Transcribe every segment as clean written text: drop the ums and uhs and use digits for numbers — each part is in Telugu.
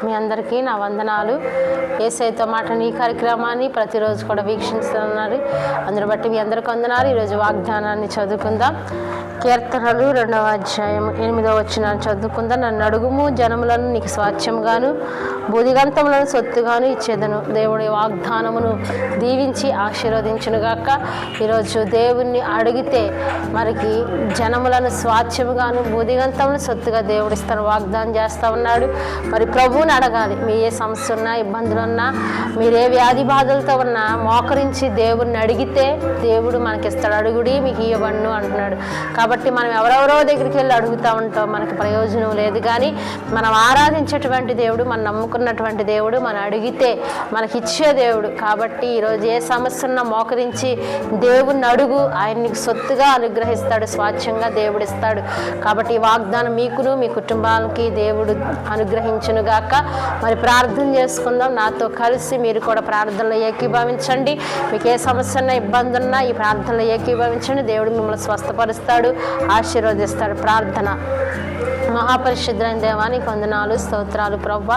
మీ అందరికీ నా వందనాలు. యేసయ్యతో మాట ఈ కార్యక్రమాన్ని ప్రతిరోజు కూడా వీక్షిస్తున్నారు. అందరూ బట్టి మీ అందరికీ వందనాలు. ఈరోజు వాగ్దానాన్ని చదువుకుందాం. కీర్తనలు 2వ అధ్యాయం 8వ వచనాన్ని చదువుకుందాం. నన్ను అడుగుము, జనములను నీకు స్వాస్థ్యంగాను భూదిగంతములను సొత్తుగాను ఇచ్చేదను. దేవుడి వాగ్దానమును దీవించి ఆశీర్వదించునుగాక. ఈరోజు దేవుణ్ణి అడిగితే మనకి జనములను స్వాస్థ్యముగాను భూదిగంతములను సొత్తుగా దేవుడు ఇస్తాను వాగ్దానం చేస్తూ ఉన్నాడు. మరి ప్రభువుని అడగాలి. మీ ఏ సమస్య ఉన్నా, ఇబ్బందులున్నా, మీరే వ్యాధి బాధలతో ఉన్నా మోకరించి దేవుణ్ణి అడిగితే దేవుడు మనకిస్తాడు. అడుగుడి మీకు ఇవ్వబడును అంటున్నాడు. కాబట్టి మనం ఎవరెవరో దగ్గరికి వెళ్ళి అడుగుతూ ఉంటాం, మనకి ప్రయోజనం లేదు. కానీ మనం ఆరాధించేటువంటి దేవుడు, మనం నమ్ముకున్నటువంటి దేవుడు, మనం అడిగితే మనకిచ్చే దేవుడు. కాబట్టి ఈరోజు ఏ సమస్య ఉన్నా మోకరించి దేవుణ్ణి అడుగు, ఆయన నీకు సొత్తుగా అనుగ్రహిస్తాడు, స్వాచ్ఛంగా దేవుడు ఇస్తాడు. కాబట్టి ఈ వాగ్దానం మీకును మీ కుటుంబాలకి దేవుడు అనుగ్రహించునుగాక. మరి ప్రార్థన చేసుకుందాం. నాతో కలిసి మీరు కూడా ప్రార్థనలో ఏకీభవించండి. మీకు ఏ సమస్య ఉన్నా, ఇబ్బంది ఉన్నా ఈ ప్రార్థనలో ఏకీభవించండి. దేవుడు మిమ్మల్ని స్వస్థపరుస్తాడు, ఆశీర్వదిస్తాడు. ప్రార్థన. మహాపరిశుద్ధులైన దేవానికి వందనాలు, స్తోత్రాలు ప్రభువా.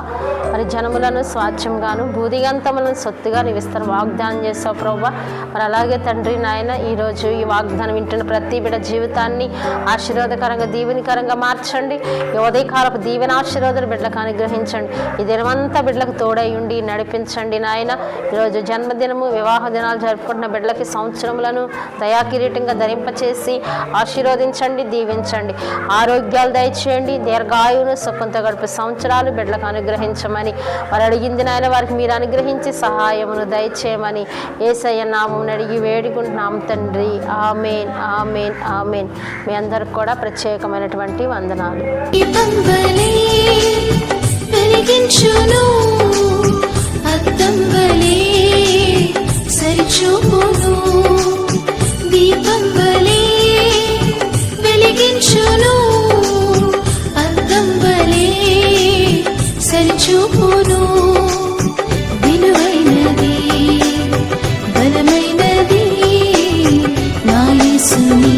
మరి జనములను స్వాస్థ్యంగాను భూదిగంతములను సొత్తుగా నీవు ఇస్తాను వాగ్దానం చేసావు ప్రభువా. మరి అలాగే తండ్రి నాయన ఈరోజు ఈ వాగ్దానం వింటున్న ప్రతి బిడ్డ జీవితాన్ని ఆశీర్వాదకరంగా దీవెనకరంగా మార్చండి. ఈ ఉదయకాలపు దీవెన ఆశీర్వాదాలు బిడ్డలకు అనుగ్రహించండి. ఈ దినమంతా బిడ్డలకు తోడై ఉండి నడిపించండి నాయన. ఈరోజు జన్మదినము, వివాహ దినాలు జరుపుకుంటున్న బిడ్డలకి సంవత్సరములను దయాకిరీటంగా ధరింపచేసి ఆశీర్వదించండి, దీవించండి. ఆరోగ్యాలు దయచేయండి, దీర్ఘాయువును సుఖంతో గడిపే సంవత్సరాలు బిడ్డలకు అనుగ్రహించమని వారు అడిగింది నాయన వారికి మీరు అనుగ్రహించి సహాయమును దయచేయమని యేసయ్య నామమున అడిగి వేడుకుంటున్నాం తండ్రి. ఆమేన్, ఆమేన్, ఆమేన్. మీ అందరికి కూడా ప్రత్యేకమైనటువంటి వందనాలు. సరిచూపును విలువైనది, బలమైనది నా యేసు నీ